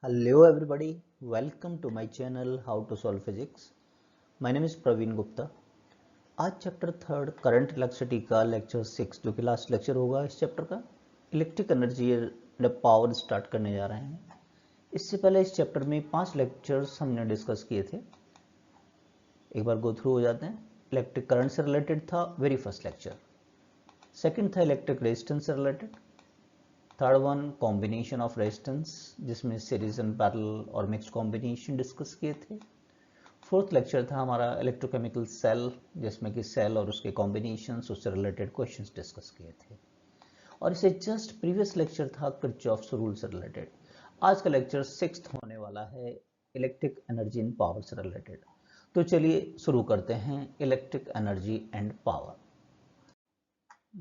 Hello everybody, welcome to my channel How to Solve Physics. My name is Praveen Gupta. आज chapter third current electricity का lecture 6 जो कि last lecture होगा इस chapter का electric energy and power start करने जा रहे हैं। इससे पहले इस चैप्टर में 5 लेक्चर्स हमने डिस्कस किए थे। एक बार गो थ्रू हो जाते हैं। इलेक्ट्रिक करंट से रिलेटेड था वेरी फर्स्ट लेक्चर। सेकंड था इलेक्ट्रिक रेजिस्टेंस से related. Third one combination of resistance जिसमें सीरीज एंड पैरेलल और मिक्स कॉम्बिनेशन डिस्कस किए थे। फोर्थ लेक्चर था हमारा इलेक्ट्रोकेमिकल सेल जिसमें कि सेल और उसके कॉम्बिनेशंस उससे रिलेटेड क्वेश्चंस डिस्कस किए थे। और इसे जस्ट प्रीवियस लेक्चर था किरचॉफ्स रूल से रिलेटेड। आज का लेक्चर 6th होने वाला है इलेक्ट्रिक एनर्जी एंड पावर से रिलेटेड। तो चलिए शुरू करते हैं इलेक्ट्रिक एनर्जी एंड पावर।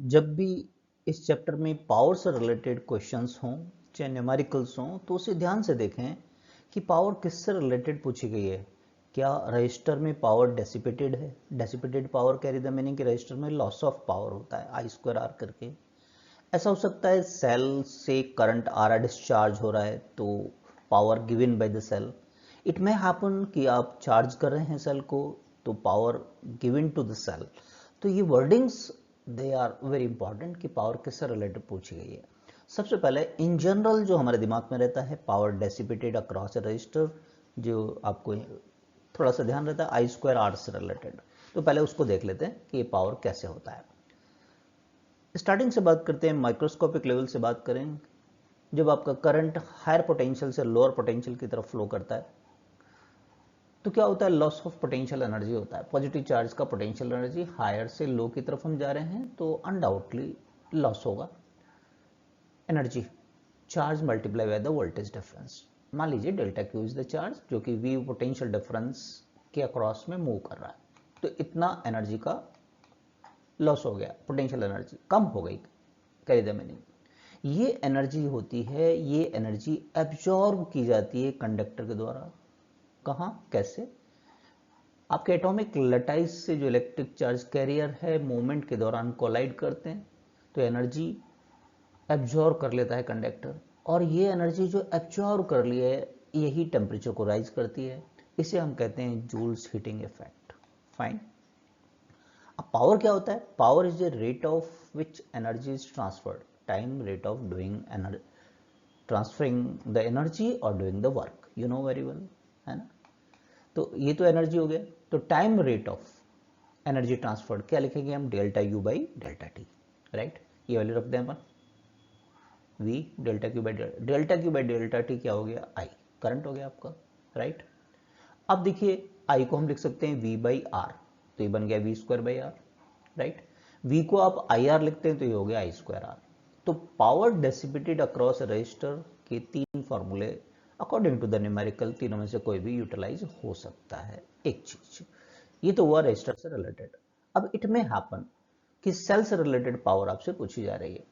जब भी इस चैप्टर में पावर से रिलेटेड क्वेश्चंस हों चाहे न्यूमेरिकल्स हों तो उसे ध्यान से देखें कि पावर किससे रिलेटेड पूछी गई है। क्या रजिस्टर में पावर डेसिपेटेड है? Dissipated power carry the meaning कि रजिस्टर में लॉस ऑफ पावर होता है I²R करके। ऐसा हो सकता है सेल से करंट आ रहा डिस्चार्ज हो रहा है तो power given by the cell. It may happen कि आप चार्ज कर रहे हैं सेल को तो power given to the cell. तो ये wordings they are very important कि पावर किससे रिलेटेड पूछी गई है। सबसे पहले इन जनरल जो हमारे दिमाग में रहता है पावर डेसिपेटेड अक्रॉस ए रजिस्टर, जो आपको थोड़ा सा ध्यान रहता है I²R से रिलेटेड। तो पहले उसको देख लेते हैं कि ये पावर कैसे होता है। स्टार्टिंग से बात करते हैं, माइक्रोस्कोपिक लेवल से बात करें। जब आपका करंट हायर पोटेंशियल से लोअर पोटेंशियल की तरफ फ्लो करता है तो क्या होता है? लॉस ऑफ पोटेंशियल एनर्जी होता है। पॉजिटिव चार्ज का पोटेंशियल एनर्जी हायर से लो की तरफ हम जा रहे हैं तो अनडाउटली लॉस होगा energy. Charge multiply by the voltage difference. मान लीजिए delta Q is the charge जो कि वी पोटेंशियल डिफरेंस के अक्रॉस में मूव कर रहा है, तो इतना एनर्जी का लॉस हो गया, पोटेंशियल एनर्जी कम हो गई, कैरी द मीनिंग। ये एनर्जी होती है, ये एनर्जी एब्जॉर्ब की जाती है कंडक्टर के द्वारा। कहाँ, कैसे? आपके एटॉमिक लटाइस से जो इलेक्ट्रिक चार्ज कैरियर है मूवमेंट के दौरान कोलाइड करते हैं तो एनर्जी एब्जॉर्ब कर लेता है कंडक्टर, और ये एनर्जी जो एब्जॉर्ब कर ली है यही टेम्परेचर को राइज करती है। इसे हम कहते हैं जूल्स हीटिंग इफेक्ट। फाइन। अब पावर क्या होता है? Power is the rate of which energy is transferred, time rate of doing transferring the energy और doing the work, you know very well, है ना। तो ये तो एनर्जी हो गया। तो time rate of energy transferred क्या लिखेंगे हम? Delta U by delta T, right. ये वैल्यू रख दें अपन, V delta Q by delta T क्या हो गया? आई, करंट हो गया आपका, राइट। अब देखिए आई को हम लिख सकते हैं वी बाई आर, तो ये बन गया वी² बाई आर, राइट। वी को आप आई आर लिखते हैं तो ये हो गया I²R। तो पावर डेसिपेटेड अक्रॉस रजिस्टर के 3 फॉर्मूले अकॉर्डिंग टू द न्यूमेरिकल, तीनों में से कोई भी यूटिलाइज हो सकता है। एक चीज ये तो हुआ रजिस्टर से रिलेटेड। अब इट में हैपन कि सेल से रिलेटेड पावर आपसे पूछी जा रही है।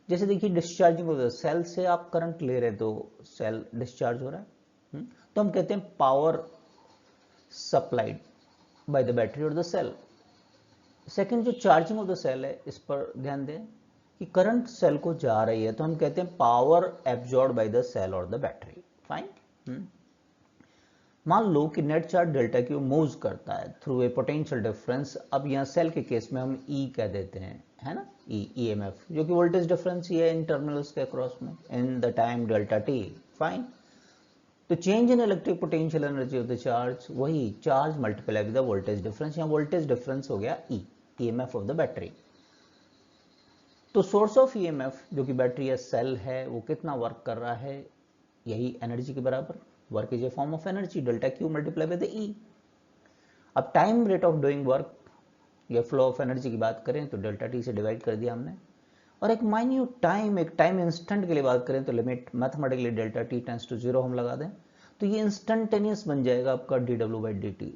जैसे देखिए डिस्चार्जिंग होता है, सेल से आप करंट ले रहे हैं तो सेल डिस्चार्ज हो रहा है, तो हम कहते हैं power supplied by the battery और द सेल। सेकेंड जो चार्जिंग ऑफ द सेल है, इस पर ध्यान दें कि करंट सेल को जा रही है तो हम कहते हैं power absorb by the cell और द बैटरी। फाइन। मान लो कि net charge delta Q moves करता है थ्रू ए पोटेंशियल डिफरेंस। अब यहाँ सेल के केस में हम ई कह देते हैं, है ना, ईएमएफ, जो कि वोल्टेज डिफरेंस ही है इन टर्मिनल्स के अक्रॉस में in the time delta T. Fine. तो change in electric potential energy of the charge, वही charge multiply with the voltage difference. यहाँ वोल्टेज डिफरेंस हो गया E, EMF of the battery. तो source of EMF जो कि battery या cell है वो कितना वर्क कर रहा है? यही एनर्जी के बराबर। Work is a form of energy, delta Q multiply by the E. अब time rate of doing work या फ्लो ऑफ एनर्जी की बात करें तो डेल्टा टी से डिवाइड कर दिया हमने। और एक माइन्यूट टाइम, एक टाइम इंस्टेंट के लिए बात करें तो limit mathematically delta T tends to 0 हम लगा दें तो ये इंस्टेंटेनियस बन जाएगा आपका dw बाई dt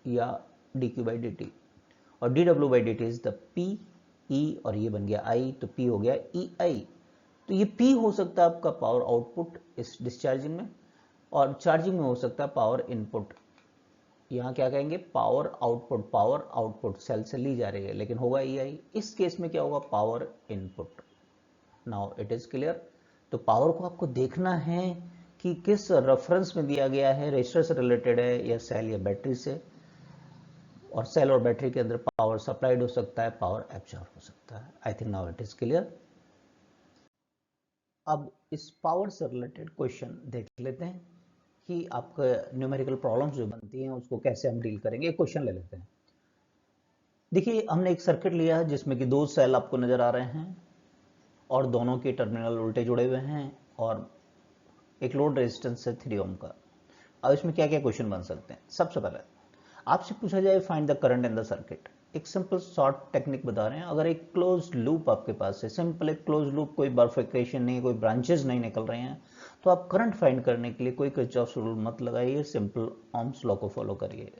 या dq बाई dt। और dw by dt is the p e, और ये बन गया i, तो p हो गया ei। तो ये p हो सकता है आपका पावर आउटपुट इस डिस्चार्जिंग में, और चार्जिंग में हो सकता है पावर इनपुट। यहाँ क्या कहेंगे? Power output. Power output cell से ली जा रही है लेकिन होगा ei। इस केस में क्या होगा? Power input. Now it is clear. तो पावर को आपको देखना है कि किस रेफरेंस में दिया गया है, रजिस्टर से रिलेटेड है या सेल या बैटरी से, और सेल और बैटरी के अंदर पावर सप्लाइड हो सकता है, पावर एब्जॉर्ब हो सकता है। I think now it is clear. अब इस पावर से रिलेटेड क्वेश्चन देख लेते हैं कि आपके न्यूमेरिकल प्रॉब्लम्स जो बनती हैं उसको कैसे हम डील करेंगे। एक क्वेश्चन ले लेते हैं। देखिए हमने एक सर्किट लिया है जिसमें कि दो सेल आपको नजर आ रहे हैं और दोनों के टर्मिनल उल्टे जुड़े हुए हैं और एक लोड रेजिस्टेंस है 3 ओम का। अब इसमें क्या क्या क्वेश्चन बन सकते हैं। सबसे पहले आपसे पूछा जाए find the current in the circuit. एक सिंपल शॉर्ट टेक्निक बता रहे हैं। अगर एक क्लोज लूप आपके पास है, सिंपल एक क्लोज लूप, कोई बाइफरकेशन नहीं, कोई ब्रांचेस नहीं निकल रहे हैं, तो आप करंट फाइंड करने के लिए कोई किरचॉफ रूल मत लगाइए, सिंपल ओम्स लॉ को फॉलो करिए।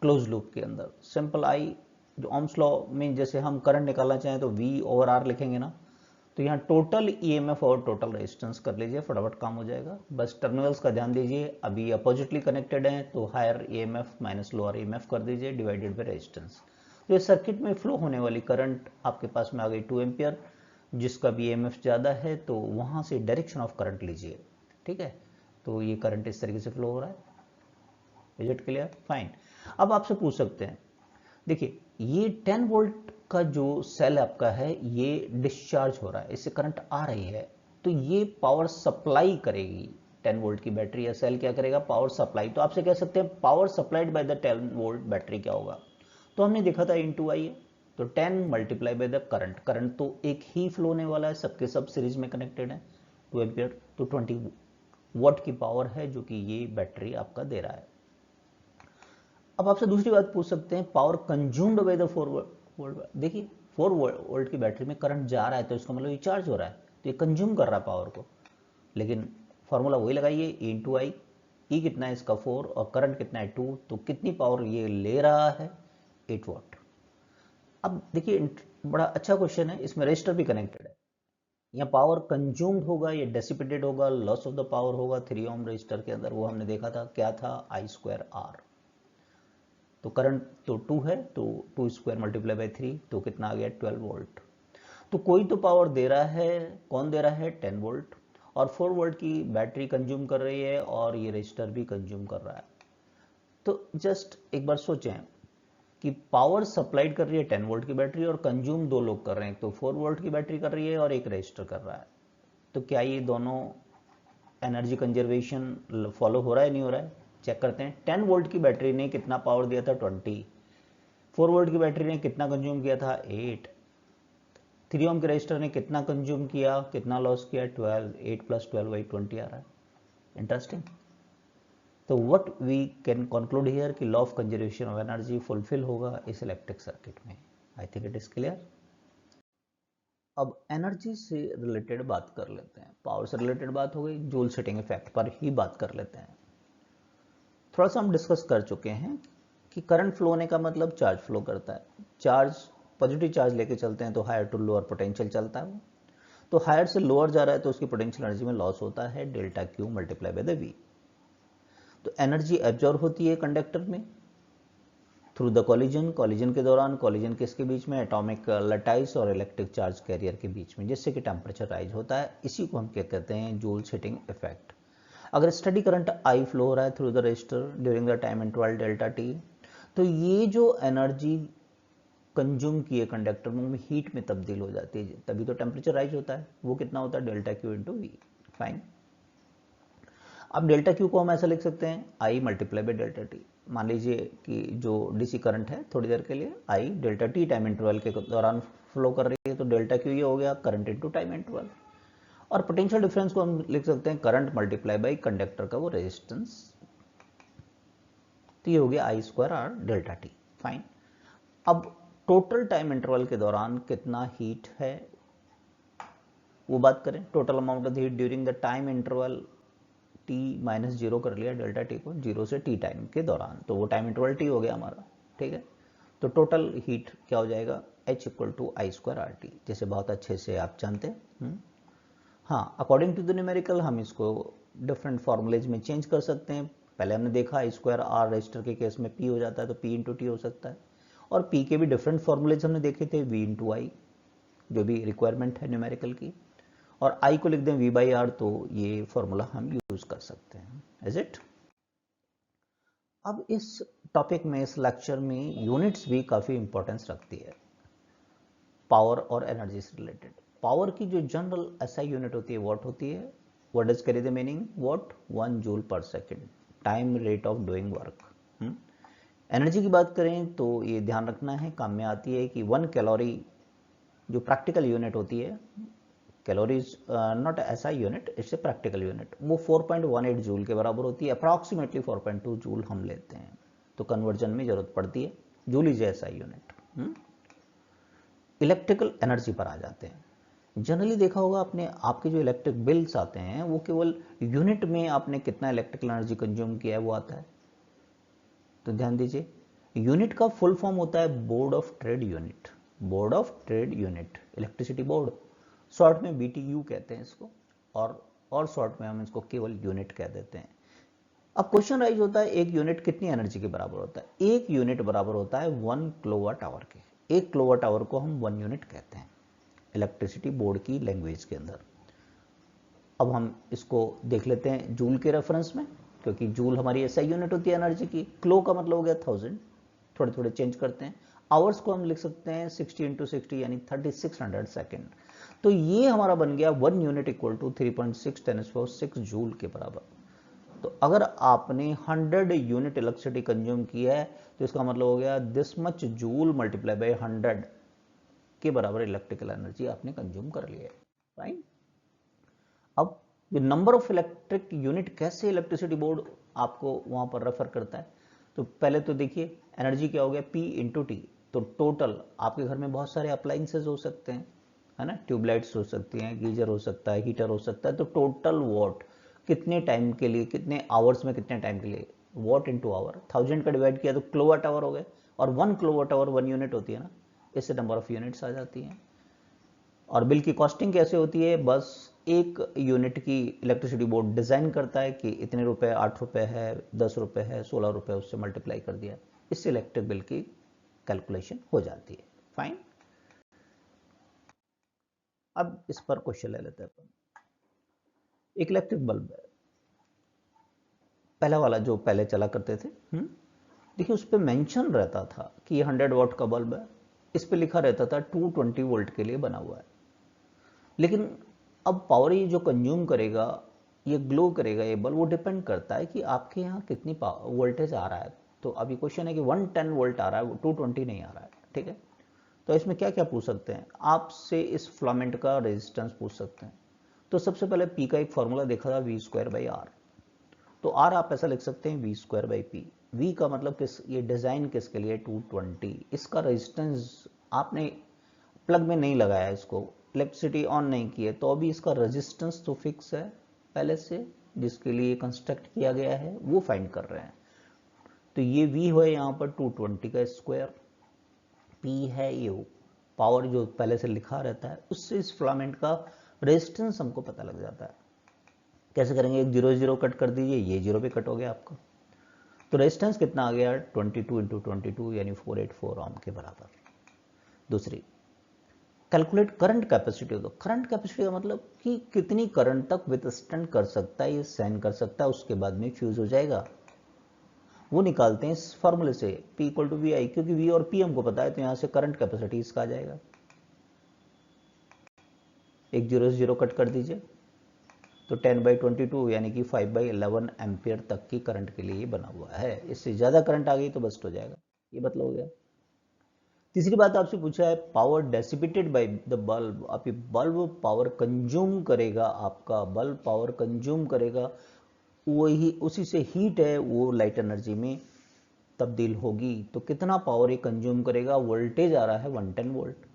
क्लोज लूप के अंदर सिंपल आई, जो ओम्स लॉ में जैसे हम करंट निकालना चाहें तो V ओवर R लिखेंगे ना, तो यहाँ टोटल EMF और टोटल रेजिस्टेंस कर लीजिए, फटाफट काम हो जाएगा। बस टर्मिनल्स का ध्यान दीजिए, अभी अपोजिटली कनेक्टेड हैं तो higher EMF minus lower EMF कर दीजिए डिवाइडेड बाय रेजिस्टेंस। तो इस सर्किट में फ्लो होने वाली करंट आपके पास में आ गई 2 एम्पियर, जिसका भी EMF ज़्यादा है तो वहाँ से डायरेक्शन ऑफ करंट लीजिए। ठीक है, तो ये करंट इस तरीके से फ्लो हो रहा है। Is it clear? फाइन। अब आपसे पूछ सकते हैं, देखिए ये 10 वोल्ट का जो सेल आपका है ये डिस्चार्ज हो रहा है, इससे करंट आ रही है, तो ये पावर सप्लाई करेगी। 10 वोल्ट की बैटरी या सेल क्या करेगा? Power supply. तो आपसे कह सकते हैं power supplied by the 10 volt battery क्या होगा? तो हमने देखा था इनटू आई, तो 10 multiply by the current. Current तो एक ही फ्लो होने वाला है, सबके सब सीरीज में कनेक्टेड है, 2 एम्पियर, तो 20 वॉट की पावर है जो कि ये बैटरी आपका दे रहा है। अब आपसे दूसरी बात पूछ सकते हैं, power consumed by the 4 volt. देखिए 4 वोल्ट की बैटरी में करंट जा रहा है तो इसका मतलब ये चार्ज हो रहा है, तो ये कंज्यूम कर रहा है पावर को। लेकिन फॉर्मूला वही लगाइए, E इंटू आई। ई कितना है इसका 4 और करंट कितना है 2, तो कितनी पावर ये ले रहा है? 8 वॉट। अब देखिए बड़ा अच्छा क्वेश्चन है, इसमें रजिस्टर भी कनेक्टेड है। यहाँ पावर कंज्यूम्ड होगा, ये डेसिपेटेड होगा, लॉस ऑफ द पावर होगा 3 ओम रजिस्टर के अंदर, वो हमने देखा था क्या था, आई स्क्वायर आर। तो करंट तो 2 है, तो 2 स्क्वायर मल्टीप्लाई बाई 3, तो कितना आ गया? 12 वोल्ट। तो कोई तो पावर दे रहा है, कौन दे रहा है? 10 वोल्ट, और 4 वोल्ट की बैटरी कंज्यूम कर रही है और ये रजिस्टर भी कंज्यूम कर रहा है। तो जस्ट एक बार सोचें कि पावर सप्लाइड कर रही है 10 वोल्ट की बैटरी और कंज्यूम दो लोग कर रहे हैं, तो 4 वोल्ट की बैटरी कर रही है और एक रजिस्टर कर रहा है। तो क्या ये दोनों एनर्जी कंजर्वेशन फॉलो हो रहा है, नहीं हो रहा है? चेक करते हैं। 10 वोल्ट की बैटरी ने कितना पावर दिया था? 20। 4 वोल्ट की बैटरी ने कितना कंज्यूम किया था? 8। 3 ओम के रजिस्टर ने कितना कंज्यूम किया, कितना लॉस किया? 12। 8 प्लस 12 वही 20 आ रहा है। इंटरेस्टिंग। तो what we can conclude here कि law of conservation of energy fulfil होगा इस इलेक्ट्रिक सर्किट में। I think it is clear. अब एनर्जी से रिलेटेड बात कर लेते हैं। पावर से रिलेटेड बात हो गई, जूल सेटिंग इफेक्ट पर ही बात कर लेते हैं। थोड़ा सा हम डिस्कस कर चुके हैं कि करंट फ्लो होने का मतलब चार्ज फ्लो करता है। चार्ज, पॉजिटिव चार्ज लेके चलते हैं तो हायर टू लोअर पोटेंशियल चलता है वो, तो हायर से लोअर जा रहा है तो उसकी पोटेंशियल एनर्जी में लॉस होता है, delta Q multiply by the V. तो एनर्जी एब्जॉर्ब होती है कंडक्टर में थ्रू द कॉलिजन। कॉलिजन के दौरान, कॉलिजन किसके बीच में? एटॉमिक लटाइस और इलेक्ट्रिक चार्ज कैरियर के बीच में, जिससे कि टेम्परेचर राइज होता है। इसी को हम क्या कहते हैं? Joule setting effect. अगर स्टडी करंट आई फ्लो हो रहा है through the register during the time interval delta T, तो ये जो एनर्जी कंज्यूम किए कंडक्टर में हीट में तब्दील हो जाती है, तभी तो टेम्परेचर राइज होता है। वो कितना होता है? Delta Q into V. Fine. अब डेल्टा क्यू को हम ऐसा लिख सकते हैं, I multiply by delta T. मान लीजिए कि जो डीसी करंट है थोड़ी देर के लिए आई डेल्टा टी टाइम इंटरवल के दौरान फ्लो कर रही है, तो डेल्टा क्यू ये हो गया करंट इंटू टाइम इंटरवल। और पोटेंशियल डिफरेंस को हम लिख सकते हैं करंट मल्टीप्लाई बाई कंडक्टर का वो रेजिस्टेंस, तो ये हो गया I square R delta T. Fine. अब टोटल टाइम इंटरवल के दौरान कितना हीट है वो बात करें। Total amount of heat during the time interval T minus zero कर लिया डेल्टा टी को, जीरो से टी टाइम के दौरान, तो वो टाइम इंटरवल टी हो गया हमारा। ठीक है, तो टोटल हीट क्या हो जाएगा? H equal to I square R T, जैसे बहुत अच्छे से आप जानते हैं। हाँ, अकॉर्डिंग टू द न्यूमेरिकल हम इसको डिफरेंट फॉर्मूलेज में चेंज कर सकते हैं। पहले हमने देखा आई स्क्वायर आर रजिस्टर के केस में P हो जाता है, तो P इंटू टी हो सकता है। और P के भी डिफरेंट फॉर्मूलेज हमने देखे थे, V इंटू आई, जो भी रिक्वायरमेंट है न्यूमेरिकल की। और I को लिख दें V/R, तो ये फॉर्मूला हम यूज कर सकते हैं। Is it? अब इस टॉपिक में, इस लेक्चर में यूनिट्स भी काफी इंपॉर्टेंस रखती है पावर और एनर्जी से रिलेटेड। पावर की जो जनरल एसआई यूनिट होती है वॉट होती है। What does carry the meaning? What? 1 joule पर second, time rate of doing work. Energy की बात करें तो ये ध्यान रखना है, काम में आती है कि 1 कैलोरी जो प्रैक्टिकल यूनिट होती है, calorie is not SI unit, it's a practical unit, वो 4.18 जूल के बराबर होती है। अप्रॉक्सीमेटली 4.2 जूल हम लेते हैं, तो कन्वर्जन में जरूरत पड़ती है। Joule is SI unit. Electrical energy पर आ जाते हैं। जनरली देखा होगा आपने, आपके जो इलेक्ट्रिक बिल्स आते हैं वो केवल यूनिट में आपने कितना इलेक्ट्रिकल एनर्जी कंज्यूम किया है वो आता है। तो ध्यान दीजिए, यूनिट का फुल फॉर्म होता है board of trade unit. Board of trade unit, electricity board, short में BTU कहते हैं इसको, और शॉर्ट में हम इसको केवल यूनिट कह देते हैं। अब क्वेश्चन राइज होता है, एक यूनिट कितनी एनर्जी के बराबर होता है? एक यूनिट बराबर होता है 1 किलोवाट आवर के। 1 किलोवाट आवर को हम 1 यूनिट कहते हैं इलेक्ट्रिसिटी बोर्ड की लैंग्वेज के अंदर। अब हम इसको देख लेते हैं जूल के रेफरेंस में, क्योंकि जूल हमारी एसआई यूनिट होती है एनर्जी की। किलो का मतलब हो गया 1000, थोड़े थोड़े चेंज करते हैं। आवर्स को हम लिख सकते हैं 60 × 60 यानी 3600 सेकेंड। तो ये हमारा बन गया 1 यूनिट इक्वल टू 3.6 × 10⁶ जूल के बराबर। तो अगर आपने 100 यूनिट इलेक्ट्रिसिटी कंज्यूम किया है तो इसका मतलब हो गया this much joule multiply by 100 के बराबर इलेक्ट्रिकल एनर्जी आपने कंज्यूम कर लिया है। फाइन। अब ये नंबर ऑफ इलेक्ट्रिक यूनिट कैसे इलेक्ट्रिसिटी बोर्ड आपको वहां पर रेफर करता है, तो पहले तो देखिए एनर्जी क्या हो गया, P × T। तो टोटल आपके घर में बहुत सारे अप्लायंसेज हो सकते हैं, है ना, ट्यूबलाइट्स हो सकती हैं, गीजर हो सकता है, हीटर हो सकता है। तो टोटल वॉट कितने टाइम के लिए, कितने आवर्स में, कितने टाइम के लिए, वॉट इंटू आवर, 1000 का डिवाइड किया तो किलोवाट आवर हो गए, और 1 किलोवाट आवर 1 यूनिट होती है ना, इससे नंबर ऑफ यूनिट्स आ जाती हैं। और बिल की कॉस्टिंग कैसे होती है, बस एक यूनिट की इलेक्ट्रिसिटी बोर्ड डिजाइन करता है कि इतने रुपए, 8 रुपए है, 10 रुपए है, 16 रुपए, उससे मल्टीप्लाई कर दिया, इससे इलेक्ट्रिक बिल की कैलकुलेशन हो जाती है। फाइन। अब इस पर क्वेश्चन ले लेते हैं अपन। एक इलेक्ट्रिक बल्ब है, पहला वाला जो पहले चला करते थे, देखिए उस पर मेंशन रहता था कि ये 100 वॉट का बल्ब है, इस पे लिखा रहता था 220 वोल्ट के लिए बना हुआ है। लेकिन अब पावर ये जो कंज्यूम करेगा, ये ग्लो करेगा ये बल्ब, वो डिपेंड करता है कि आपके यहाँ कितनी वोल्टेज आ रहा है। तो अभी क्वेश्चन है कि 110 वोल्ट आ रहा है, 220 नहीं आ रहा है, ठीक है। तो इसमें क्या क्या पूछ सकते हैं आपसे, इस फिलामेंट का रेजिस्टेंस पूछ सकते हैं। तो सबसे पहले पी का एक फॉर्मूला देखा था, V²/R। तो R आप ऐसा लिख सकते हैं V²/P। V का मतलब किस, ये डिजाइन किसके लिए, 220। इसका रेजिस्टेंस आपने प्लग में नहीं लगाया, इसको इलेक्ट्रिसिटी ऑन नहीं की है, तो अभी इसका रेजिस्टेंस तो फिक्स है पहले से, जिसके लिए कंस्ट्रक्ट किया गया है, वो फाइंड कर रहे हैं। तो ये V है यहाँ पर 220 का स्क्वायर, P है ये पावर जो पहले से लिखा रहता है, उससे इस फिलामेंट का रेजिस्टेंस हमको पता लग जाता है। कैसे करेंगे, एक 0 0 कट कर दीजिए, ये 0 पे कट हो गया आपका। तो रेजिस्टेंस कितना आ गया, 22 × 22 यानी 484 ओम के बराबर। दूसरी, कैलकुलेट करंट कैपेसिटी। तो करंट कैपेसिटी का मतलब कि कितनी करंट तक विथस्टैंड कर सकता है, ये सहन कर सकता है, उसके बाद में फ्यूज हो जाएगा, वो निकालते हैं इस फॉर्मूले से, P = VI। क्योंकि V और P हमको पता है, तो यहां से करंट कैपेसिटी इसका आ जाएगा। एक 0 से 0 कट कर दीजिए, तो 10/22 यानी कि 5/11 एम्पियर तक की करंट के लिए बना हुआ है। इससे ज्यादा करंट आ गई तो बस्ट हो जाएगा, ये मतलब हो गया। तीसरी बात आपसे पूछा है power dissipated by the bulb. आप ये बल्ब पावर कंज्यूम करेगा, आपका बल्ब पावर कंज्यूम करेगा, वही उसी से हीट है वो लाइट एनर्जी में तब्दील होगी। तो कितना पावर ये कंज्यूम करेगा, वोल्टेज आ रहा है 110 volt.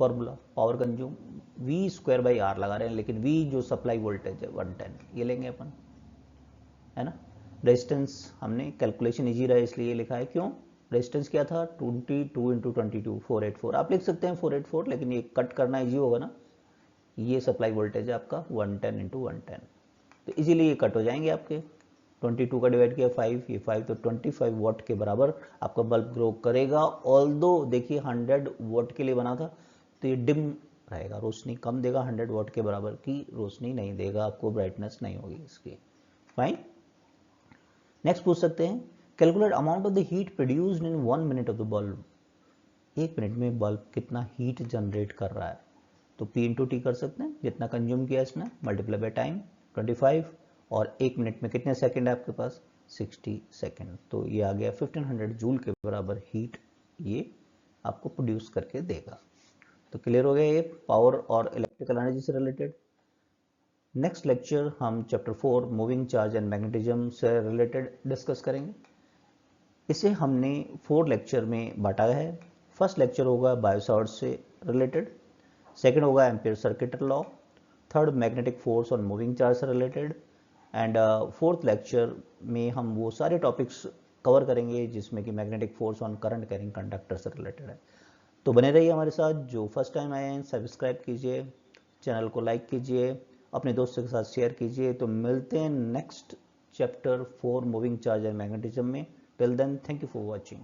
Formula power consume V²/R लगा रहे हैं, लेकिन V जो सप्लाई वोल्टेज है 110, ये लेंगे अपन, है ना। रेजिस्टेंस हमने कैलकुलेशन इजी रहा इसलिए लिखा है, क्यों, रेजिस्टेंस क्या था, 22 × 22 484। आप लिख सकते हैं 484, लेकिन ये कट करना इजी होगा ना, ये सप्लाई वोल्टेज है आपका 110 × 110, तो इजीली ये कट हो जाएंगे आपके। 22 का डिवाइड किया 5, ये 5, तो 25 वॉट के बराबर आपका बल्ब ग्रो करेगा। ऑल्दो देखिए 100 वॉट के लिए बना था, तो ये डिम रहेगा, रोशनी कम देगा, 100 वाट के बराबर की रोशनी नहीं देगा, आपको ब्राइटनेस नहीं होगी इसकी। फाइन। नेक्स्ट पूछ सकते हैं, calculate amount of the heat produced in 1 minute of the bulb. 1 minute में बल्ब कितना हीट जनरेट कर रहा है, तो P इंटू टी कर सकते हैं, जितना कंज्यूम किया इसने मल्टीप्लाई बाय टाइम 25, और 1 मिनट में कितने सेकंड है आपके पास 60 सेकंड, तो ये आ गया 1500 जूल के बराबर हीट ये आपको प्रोड्यूस करके देगा। तो क्लियर हो गया ये पावर और इलेक्ट्रिकल एनर्जी से रिलेटेड। नेक्स्ट लेक्चर हम chapter 4 moving charge and magnetism से रिलेटेड डिस्कस करेंगे। इसे हमने 4 लेक्चर में बांटा है। फर्स्ट लेक्चर होगा बायोसावर्ट से रिलेटेड, सेकंड होगा ampere circuit law, third magnetic force और मूविंग चार्ज से रिलेटेड, एंड फोर्थ लेक्चर में हम वो सारे टॉपिक्स कवर करेंगे जिसमें कि magnetic force on current carrying conductor से रिलेटेड है। तो बने रहिए हमारे साथ। जो फर्स्ट टाइम आए हैं सब्सक्राइब कीजिए, चैनल को लाइक कीजिए, अपने दोस्तों के साथ शेयर कीजिए। तो मिलते हैं next chapter 4 moving charge and magnetism में। Till then thank you for watching.